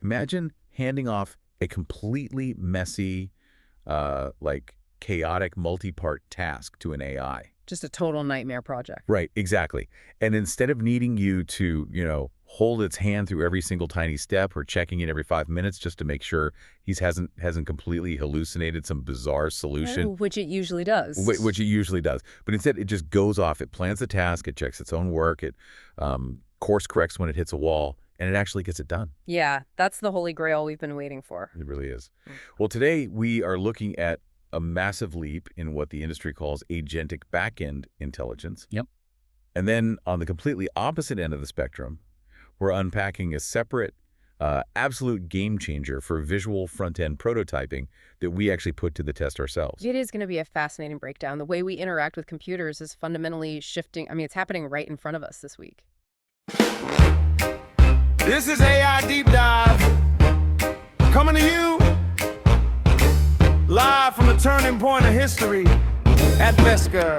Imagine handing off a completely messy, like chaotic multi-part task to an AI. Just a total nightmare project. Right, exactly. And instead of needing you to, hold its hand through every single tiny step or checking in every 5 minutes just to make sure he hasn't completely hallucinated some bizarre solution, Which it usually does. which it usually does. But instead, it just goes off. It plans the task. It checks its own work. It course corrects when it hits a wall, and it actually gets it done. Yeah, that's the holy grail we've been waiting for. It really is. Well, today we are looking at a massive leap in what the industry calls agentic backend intelligence. Yep. And then on the completely opposite end of the spectrum, we're unpacking a separate, absolute game changer for visual front-end prototyping that we actually put to the test ourselves. It is going to be a fascinating breakdown. The way we interact with computers is fundamentally shifting. I mean, it's happening right in front of us this week. This is AI Deep Dive, coming to you live from the turning point of history at Beskar.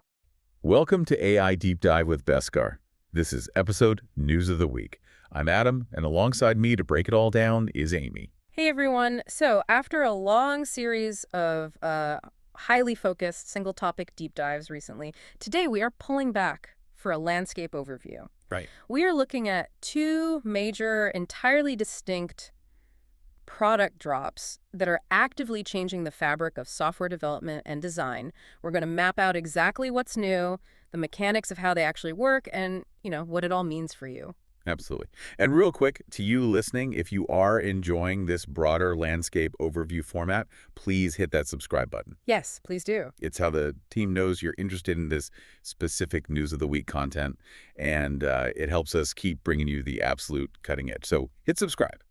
Welcome to AI Deep Dive with Beskar. This is episode News of the Week. I'm Adam, and alongside me to break it all down is Amy. Hey, everyone. So after a long series of highly focused single-topic deep dives recently, today we are pulling back for a landscape overview. Right. We are looking at two major, entirely distinct product drops that are actively changing the fabric of software development and design. We're going to map out exactly what's new, the mechanics of how they actually work, and, what it all means for you. Absolutely. And real quick, to you listening, if you are enjoying this broader landscape overview format, please hit that subscribe button. Yes, please do. It's how the team knows you're interested in this specific News of the Week content, and it helps us keep bringing you the absolute cutting edge. So hit subscribe.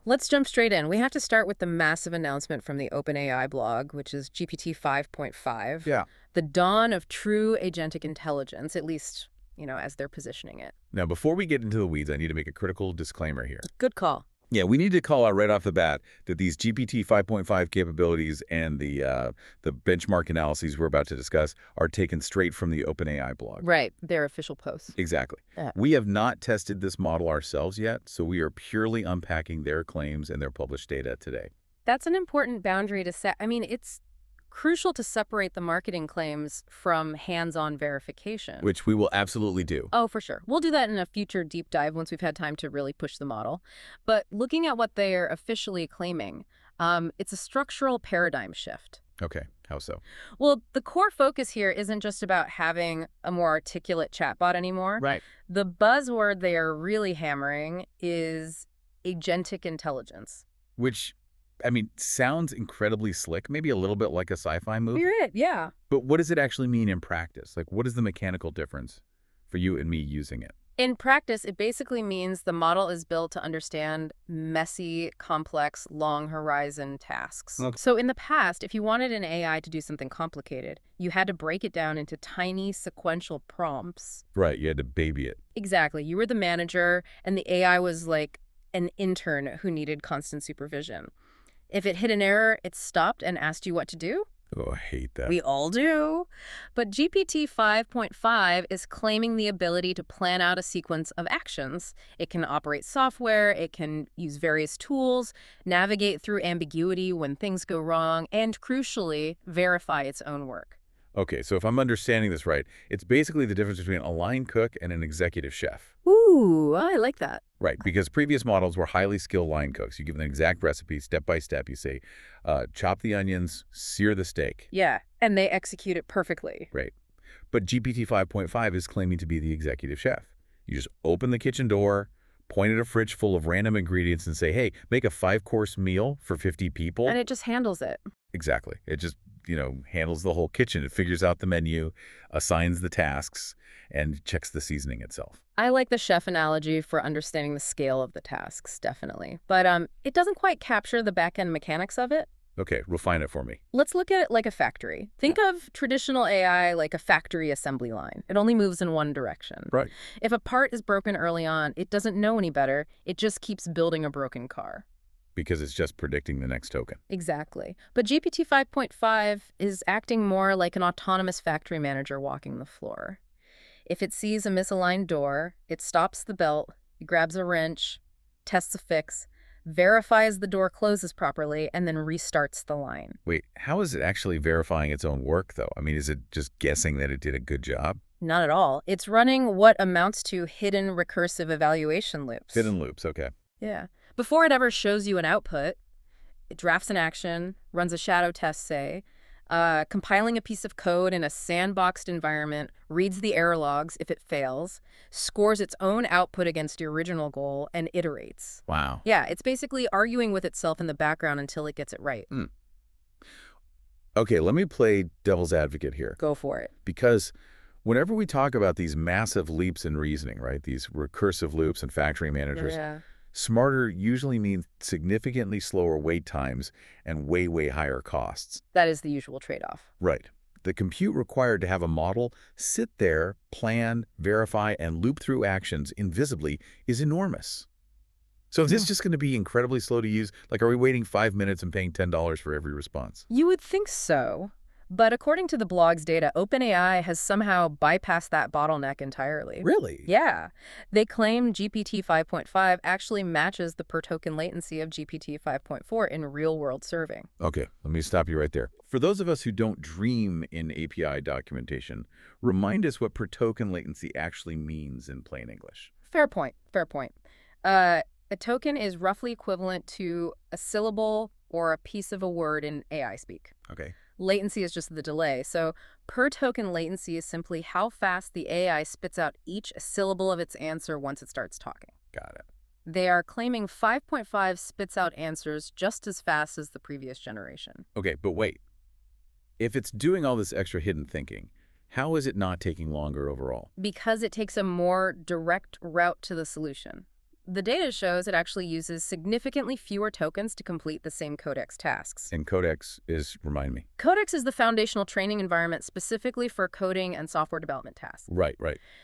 Let's jump straight in. We have to start with the massive announcement from the OpenAI blog, which is GPT 5.5. Yeah. The dawn of true agentic intelligence, at least, as they're positioning it. Now, before we get into the weeds, I need to make a critical disclaimer here. Good call. Yeah, we need to call out right off the bat that these GPT 5.5 capabilities and the benchmark analyses we're about to discuss are taken straight from the OpenAI blog. Right, their official posts. Exactly. Yeah. We have not tested this model ourselves yet, so we are purely unpacking their claims and their published data today. That's an important boundary to set. I mean, it's crucial to separate the marketing claims from hands-on verification. Which we will absolutely do. Oh, for sure. We'll do that in a future deep dive once we've had time to really push the model. But looking at what they're officially claiming, it's a structural paradigm shift. Okay, how so? Well, the core focus here isn't just about having a more articulate chatbot anymore. Right. The buzzword they are really hammering is agentic intelligence. Which, sounds incredibly slick, maybe a little bit like a sci-fi movie. You're it, yeah. But what does it actually mean in practice? Like, what is the mechanical difference for you and me using it? In practice, it basically means the model is built to understand messy, complex, long-horizon tasks. Okay. So in the past, if you wanted an AI to do something complicated, you had to break it down into tiny, sequential prompts. Right, you had to baby it. Exactly. You were the manager, and the AI was like an intern who needed constant supervision. If it hit an error, it stopped and asked you what to do. Oh, I hate that. We all do. But GPT 5.5 is claiming the ability to plan out a sequence of actions. It can operate software, it can use various tools, navigate through ambiguity when things go wrong, and crucially, verify its own work. Okay, so if I'm understanding this right, it's basically the difference between a line cook and an executive chef. Ooh, I like that. Right, because previous models were highly skilled line cooks. You give them an exact recipe, step by step. You say, chop the onions, sear the steak. Yeah, and they execute it perfectly. Right. But GPT 5.5 is claiming to be the executive chef. You just open the kitchen door, point at a fridge full of random ingredients and say, hey, make a 5-course meal for 50 people. And it just handles it. Exactly. It just, handles the whole kitchen. It figures out the menu, assigns the tasks, and checks the seasoning itself. I like the chef analogy for understanding the scale of the tasks, definitely. But it doesn't quite capture the back-end mechanics of it. Okay, refine it for me. Let's look at it like a factory. Think of traditional AI like a factory assembly line. It only moves in one direction. Right. If a part is broken early on, it doesn't know any better. It just keeps building a broken car. Because it's just predicting the next token. Exactly. But GPT 5.5 is acting more like an autonomous factory manager walking the floor. If it sees a misaligned door, it stops the belt, grabs a wrench, tests a fix, verifies the door closes properly, and then restarts the line. Wait, how is it actually verifying its own work, though? I mean, is it just guessing that it did a good job? Not at all. It's running what amounts to hidden recursive evaluation loops. Hidden loops, okay. Yeah. Before it ever shows you an output, it drafts an action, runs a shadow test, say, compiling a piece of code in a sandboxed environment, reads the error logs if it fails, scores its own output against your original goal, and iterates. Wow. Yeah, it's basically arguing with itself in the background until it gets it right. Okay, let me play devil's advocate here. Go for it. Because whenever we talk about these massive leaps in reasoning, right, these recursive loops and factory managers, Yeah. smarter usually means significantly slower wait times and way, way higher costs. That is the usual trade-off. Right. The compute required to have a model sit there, plan, verify, and loop through actions invisibly is enormous. So is this just going to be incredibly slow to use? Like, are we waiting 5 minutes and paying $10 for every response? You would think so. But according to the blog's data, OpenAI has somehow bypassed that bottleneck entirely. Really? Yeah. They claim GPT 5.5 actually matches the per-token latency of GPT 5.4 in real-world serving. Okay, let me stop you right there. For those of us who don't dream in API documentation, remind us what per token latency actually means in plain English. Fair point. Fair point. A token is roughly equivalent to a syllable or a piece of a word in AI speak. Okay. Latency is just the delay. So per token latency is simply how fast the AI spits out each syllable of its answer once it starts talking. Got it. They are claiming 5.5 spits out answers just as fast as the previous generation. Okay, but wait. If it's doing all this extra hidden thinking, how is it not taking longer overall? Because it takes a more direct route to the solution. The data shows it actually uses significantly fewer tokens to complete the same codex tasks. And Codex is, remind me. Codex is the foundational training environment specifically for coding and software development tasks. Right.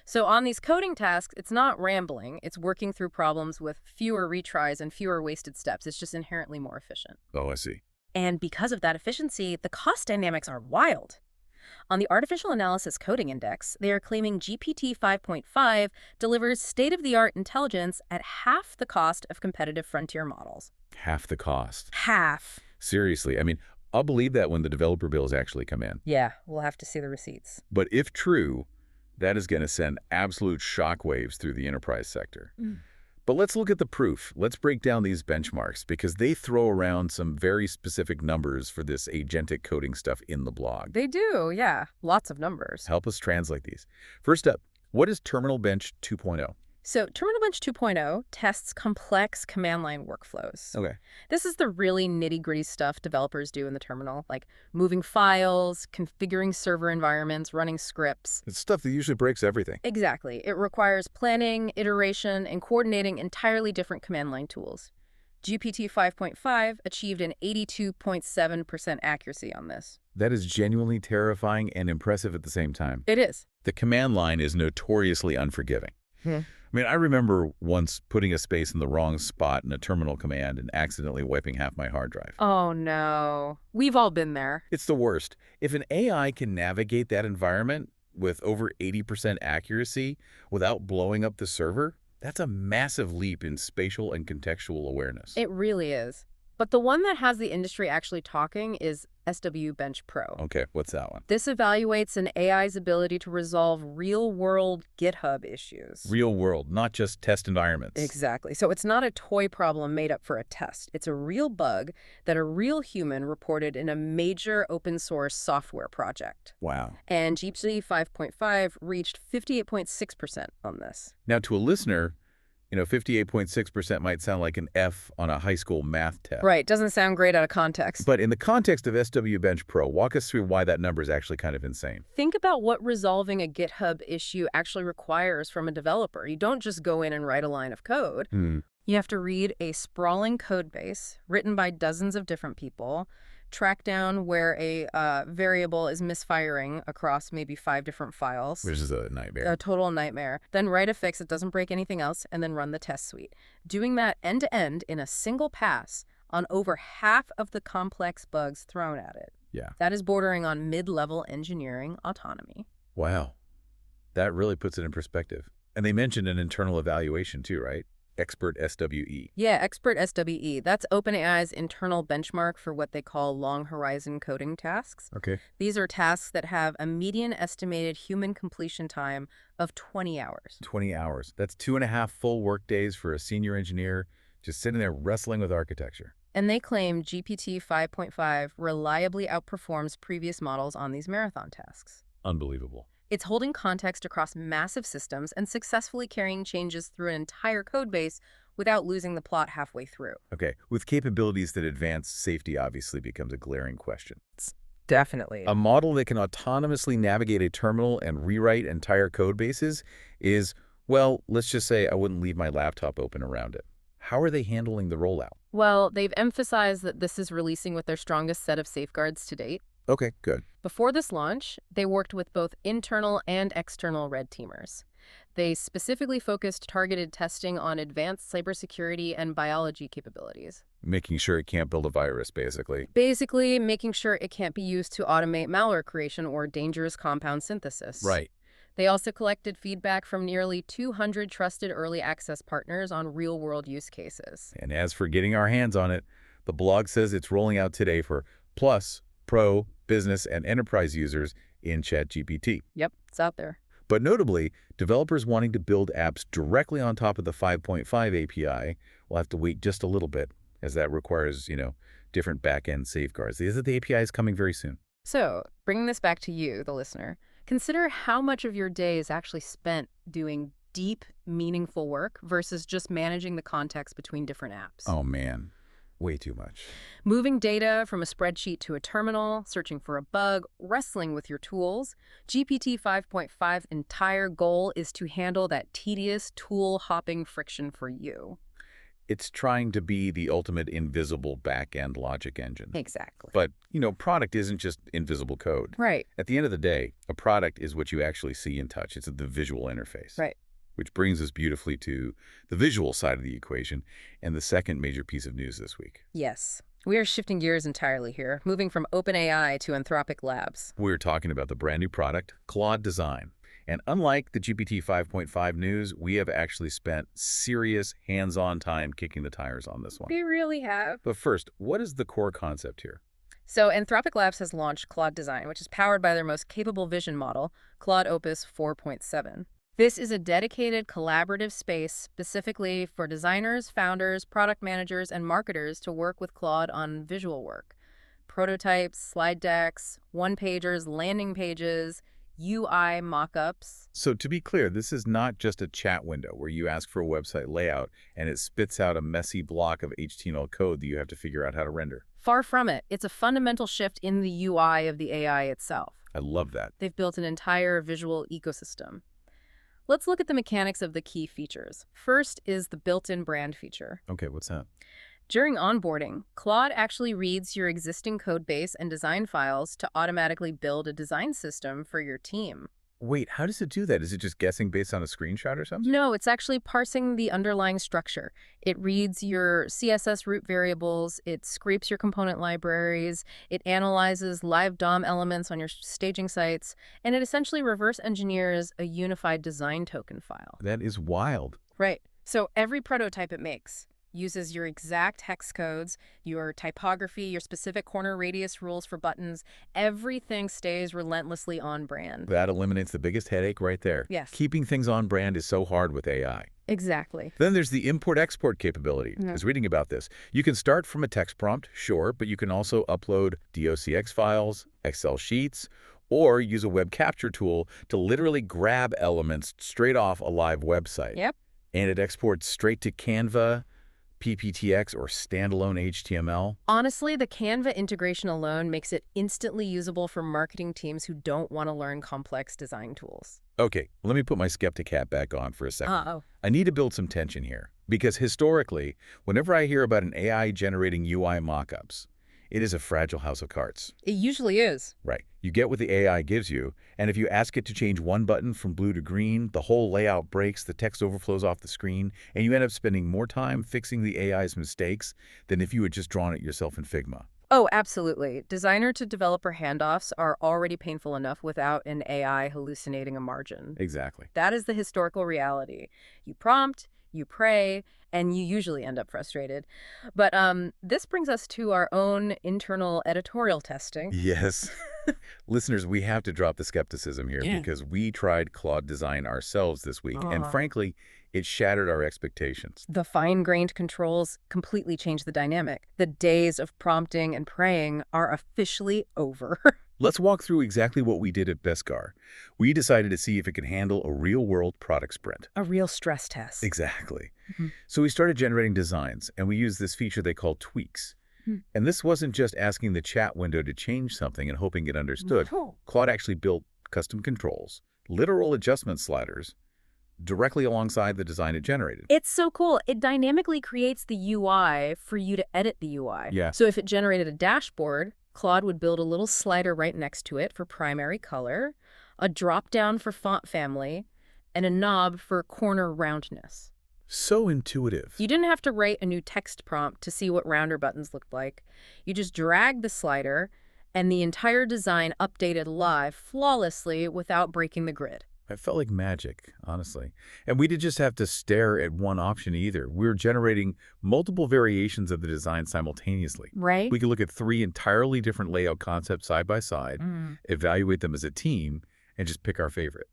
So on these coding tasks, it's not rambling. It's working through problems with fewer retries and fewer wasted steps. It's just inherently more efficient. Oh, I see. And because of that efficiency, the cost dynamics are wild. On the Artificial Analysis Coding Index, they are claiming GPT 5.5 delivers state-of-the-art intelligence at half the cost of competitive frontier models. Half the cost. Half. Seriously, I mean, I'll believe that when the developer bills actually come in. Yeah, we'll have to see the receipts. But if true, that is going to send absolute shockwaves through the enterprise sector. But let's look at the proof. Let's break down these benchmarks because they throw around some very specific numbers for this agentic coding stuff in the blog. They do, yeah. Lots of numbers. Help us translate these. First up, what is Terminal Bench 2.0? So Terminal Bench 2.0 tests complex command line workflows. Okay. This is the really nitty-gritty stuff developers do in the terminal, like moving files, configuring server environments, running scripts. It's stuff that usually breaks everything. Exactly. It requires planning, iteration, and coordinating entirely different command line tools. GPT 5.5 achieved an 82.7% accuracy on this. That is genuinely terrifying and impressive at the same time. It is. The command line is notoriously unforgiving. I mean, I remember once putting a space in the wrong spot in a terminal command and accidentally wiping half my hard drive. Oh, no. We've all been there. It's the worst. If an AI can navigate that environment with over 80% accuracy without blowing up the server, that's a massive leap in spatial and contextual awareness. It really is. But the one that has the industry actually talking is SW Bench Pro. Okay, what's that one? This evaluates an AI's ability to resolve real-world GitHub issues. Real world, not just test environments. Exactly. So it's not a toy problem made up for a test. It's a real bug that a real human reported in a major open source software project. Wow. And GPT 5.5 reached 58.6% on this. Now, to a listener, 58.6% might sound like an F on a high school math test. Right. Doesn't sound great out of context. But in the context of SW Bench Pro, walk us through why that number is actually kind of insane. Think about what resolving a GitHub issue actually requires from a developer. You don't just go in and write a line of code. You have to read a sprawling code base written by dozens of different people, track down where a variable is misfiring across maybe 5 different files. Which is a nightmare. A total nightmare. Then write a fix that doesn't break anything else, and then run the test suite. Doing that end-to-end in a single pass on over half of the complex bugs thrown at it. Yeah. That is bordering on mid-level engineering autonomy. Wow. That really puts it in perspective. And they mentioned an internal evaluation too, right? Expert SWE. Yeah, Expert SWE. That's OpenAI's internal benchmark for what they call long horizon coding tasks. Okay. These are tasks that have a median estimated human completion time of 20 hours. 20 hours. That's 2.5 full work days for a senior engineer just sitting there wrestling with architecture. And they claim GPT 5.5 reliably outperforms previous models on these marathon tasks. Unbelievable. It's holding context across massive systems and successfully carrying changes through an entire code base without losing the plot halfway through. Okay, with capabilities that advance, safety obviously becomes a glaring question. Definitely. A model that can autonomously navigate a terminal and rewrite entire code bases is, well, let's just say I wouldn't leave my laptop open around it. How are they handling the rollout? Well, they've emphasized that this is releasing with their strongest set of safeguards to date. Okay, good. Before this launch, they worked with both internal and external red teamers. They specifically focused targeted testing on advanced cybersecurity and biology capabilities. Making sure it can't build a virus, basically. Basically, making sure it can't be used to automate malware creation or dangerous compound synthesis. Right. They also collected feedback from nearly 200 trusted early access partners on real-world use cases. And as for getting our hands on it, the blog says it's rolling out today for Plus, Pro, Business, and Enterprise users in ChatGPT. Yep, it's out there. But notably, developers wanting to build apps directly on top of the 5.5 API will have to wait just a little bit, as that requires, different back-end safeguards. The API is coming very soon. So, bringing this back to you, the listener, consider how much of your day is actually spent doing deep, meaningful work versus just managing the context between different apps. Oh, man. Way too much. Moving data from a spreadsheet to a terminal, searching for a bug, wrestling with your tools. GPT 5.5's entire goal is to handle that tedious tool-hopping friction for you. It's trying to be the ultimate invisible back-end logic engine. Exactly. But, product isn't just invisible code. Right. At the end of the day, a product is what you actually see and touch. It's the visual interface. Right. Which brings us beautifully to the visual side of the equation and the second major piece of news this week. Yes. We are shifting gears entirely here, moving from OpenAI to Anthropic Labs. We're talking about the brand new product, Claude Design. And unlike the GPT 5.5 news, we have actually spent serious hands-on time kicking the tires on this one. We really have. But first, what is the core concept here? So Anthropic Labs has launched Claude Design, which is powered by their most capable vision model, Claude Opus 4.7. This is a dedicated collaborative space specifically for designers, founders, product managers, and marketers to work with Claude on visual work. Prototypes, slide decks, one-pagers, landing pages, UI mock-ups. So to be clear, this is not just a chat window where you ask for a website layout and it spits out a messy block of HTML code that you have to figure out how to render. Far from it. It's a fundamental shift in the UI of the AI itself. I love that. They've built an entire visual ecosystem. Let's look at the mechanics of the key features. First is the built-in brand feature. Okay, what's that? During onboarding, Claude actually reads your existing code base and design files to automatically build a design system for your team. Wait, how does it do that? Is it just guessing based on a screenshot or something? No, it's actually parsing the underlying structure. It reads your CSS root variables, it scrapes your component libraries, it analyzes live DOM elements on your staging sites, and it essentially reverse engineers a unified design token file. That is wild. Right. So every prototype it makes uses your exact hex codes, your typography, your specific corner radius rules for buttons. Everything stays relentlessly on brand. That eliminates the biggest headache right there. Yes. Keeping things on brand is so hard with AI. Exactly. Then there's the import-export capability. I was reading about this. You can start from a text prompt, sure, but you can also upload docx files, Excel sheets, or use a web capture tool to literally grab elements straight off a live website. Yep. And it exports straight to Canva, PPTX, or standalone HTML. Honestly, the Canva integration alone makes it instantly usable for marketing teams who don't want to learn complex design tools. Okay, let me put my skeptic hat back on for a second. Uh-oh. I need to build some tension here, because historically, whenever I hear about an AI generating UI mockups, it is a fragile house of cards. It usually is. Right. You get what the AI gives you, and if you ask it to change one button from blue to green, the whole layout breaks, the text overflows off the screen, and you end up spending more time fixing the AI's mistakes than if you had just drawn it yourself in Figma. Oh, absolutely. Designer-to-developer handoffs are already painful enough without an AI hallucinating a margin. Exactly. That is the historical reality. You prompt, you pray, and you usually end up frustrated. But this brings us to our own internal editorial testing. Yes. Listeners, we have to drop the skepticism here because we tried Claude Design ourselves this week, and frankly, it shattered our expectations. The fine-grained controls completely change the dynamic. The days of prompting and praying are officially over. Let's walk through exactly what we did at Beskar. We decided to see if it could handle a real-world product sprint. A real stress test. Exactly. So we started generating designs, and we used this feature they call tweaks. And this wasn't just asking the chat window to change something and hoping it understood. No. Claude actually built custom controls, literal adjustment sliders, directly alongside the design it generated. It's so cool. It dynamically creates the UI for you to edit the UI. Yeah. So if it generated a dashboard, Claude would build a little slider right next to it for primary color, a drop-down for font family, and a knob for corner roundness. So intuitive. You didn't have to write a new text prompt to see what rounder buttons looked like. You just dragged the slider, and the entire design updated live flawlessly without breaking the grid. It felt like magic, honestly. And we didn't just have to stare at one option either. We were generating multiple variations of the design simultaneously. Right? We could look at 3 entirely different layout concepts side by side, evaluate them as a team, and just pick our favorite.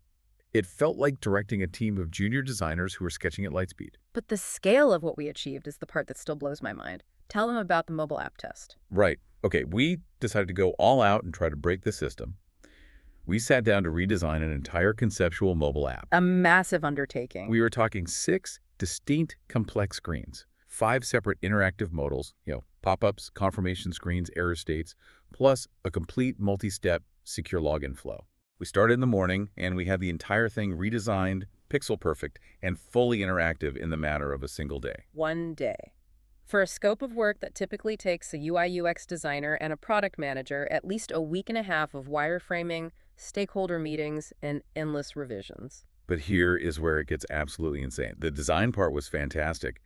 It felt like directing a team of junior designers who were sketching at lightspeed. But the scale of what we achieved is the part that still blows my mind. Tell them about the mobile app test. Right. Okay, we decided to go all out and try to break the system. We sat down to redesign an entire conceptual mobile app. A massive undertaking. We were talking 6 distinct complex screens, 5 separate interactive modals, pop-ups, confirmation screens, error states, plus a complete multi-step secure login flow. We started in the morning, and we had the entire thing redesigned, pixel perfect, and fully interactive in the matter of a single day. One day. For a scope of work that typically takes a UI/UX designer and a product manager at least a week and a half of wireframing, stakeholder meetings, and endless revisions. But here is where it gets absolutely insane. The design part was fantastic,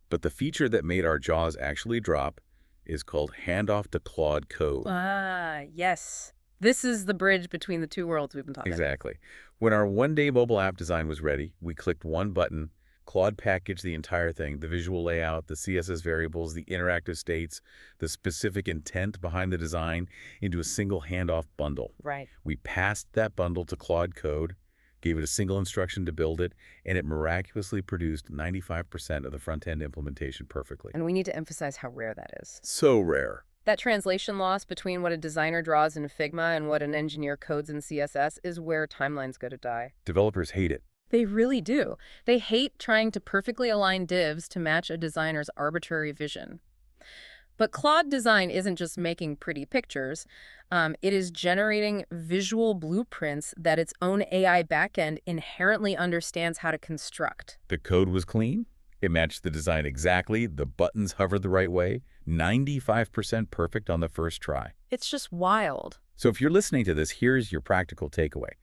but the feature that made our jaws actually drop is called Handoff to Claude Code. Ah, yes. This is the bridge between the two worlds we've been talking about. Exactly. When our one-day mobile app design was ready, we clicked one button. Claude packaged the entire thing, the visual layout, the CSS variables, the interactive states, the specific intent behind the design into a single handoff bundle. Right. We passed that bundle to Claude Code, gave it a single instruction to build it, and it miraculously produced 95% of the front-end implementation perfectly. And we need to emphasize how rare that is. So rare. That translation loss between what a designer draws in Figma and what an engineer codes in CSS is where timelines go to die. Developers hate it. They really do. They hate trying to perfectly align divs to match a designer's arbitrary vision. But Claude Design isn't just making pretty pictures. It is generating visual blueprints that its own AI backend inherently understands how to construct. The code was clean. It matched the design exactly. The buttons hovered the right way. 95% perfect on the first try. It's just wild. So if you're listening to this, here's your practical takeaway.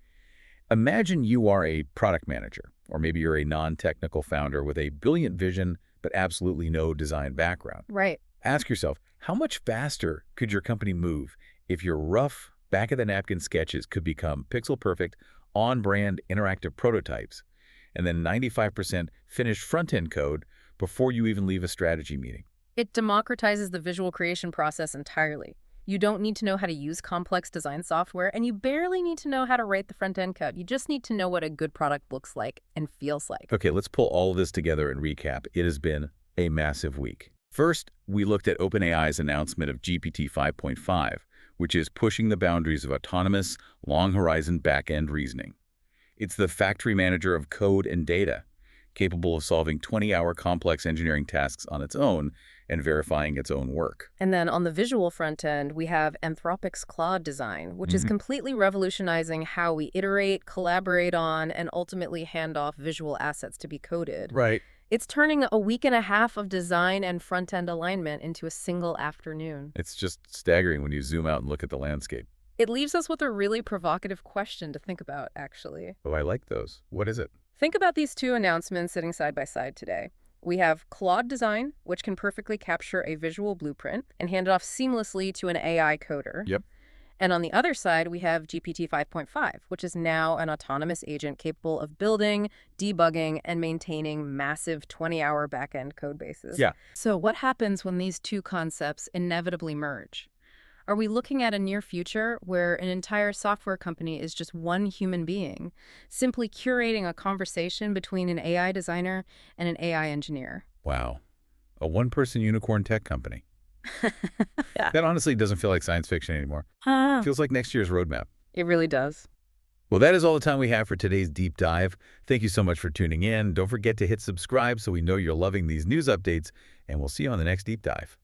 Imagine you are a product manager, or maybe you're a non-technical founder with a brilliant vision but absolutely no design background. Right. Ask yourself, how much faster could your company move if your rough, back-of-the-napkin sketches could become pixel-perfect, on-brand interactive prototypes, and then 95% finished front-end code before you even leave a strategy meeting? It democratizes the visual creation process entirely. You don't need to know how to use complex design software, and you barely need to know how to write the front-end code. You just need to know what a good product looks like and feels like. Okay, let's pull all of this together and recap. It has been a massive week. First, we looked at OpenAI's announcement of GPT 5.5, which is pushing the boundaries of autonomous, long-horizon back-end reasoning. It's the factory manager of code and data, capable of solving 20-hour complex engineering tasks on its own and verifying its own work. And then on the visual front end, we have Anthropic's Claude Design, which is completely revolutionizing how we iterate, collaborate on, and ultimately hand off visual assets to be coded. Right. It's turning a week and a half of design and front-end alignment into a single afternoon. It's just staggering when you zoom out and look at the landscape. It leaves us with a really provocative question to think about, actually. Oh, I like those. What is it? Think about these two announcements sitting side by side today. We have Claude Design, which can perfectly capture a visual blueprint and hand it off seamlessly to an AI coder. Yep. And on the other side, we have GPT 5.5, which is now an autonomous agent capable of building, debugging, and maintaining massive 20-hour backend code bases. Yeah. So what happens when these two concepts inevitably merge? Are we looking at a near future where an entire software company is just one human being, simply curating a conversation between an AI designer and an AI engineer? Wow. A one-person unicorn tech company. Yeah. That honestly doesn't feel like science fiction anymore. Feels like next year's roadmap. It really does. Well, that is all the time we have for today's deep dive. Thank you so much for tuning in. Don't forget to hit subscribe so we know you're loving these news updates, and we'll see you on the next deep dive.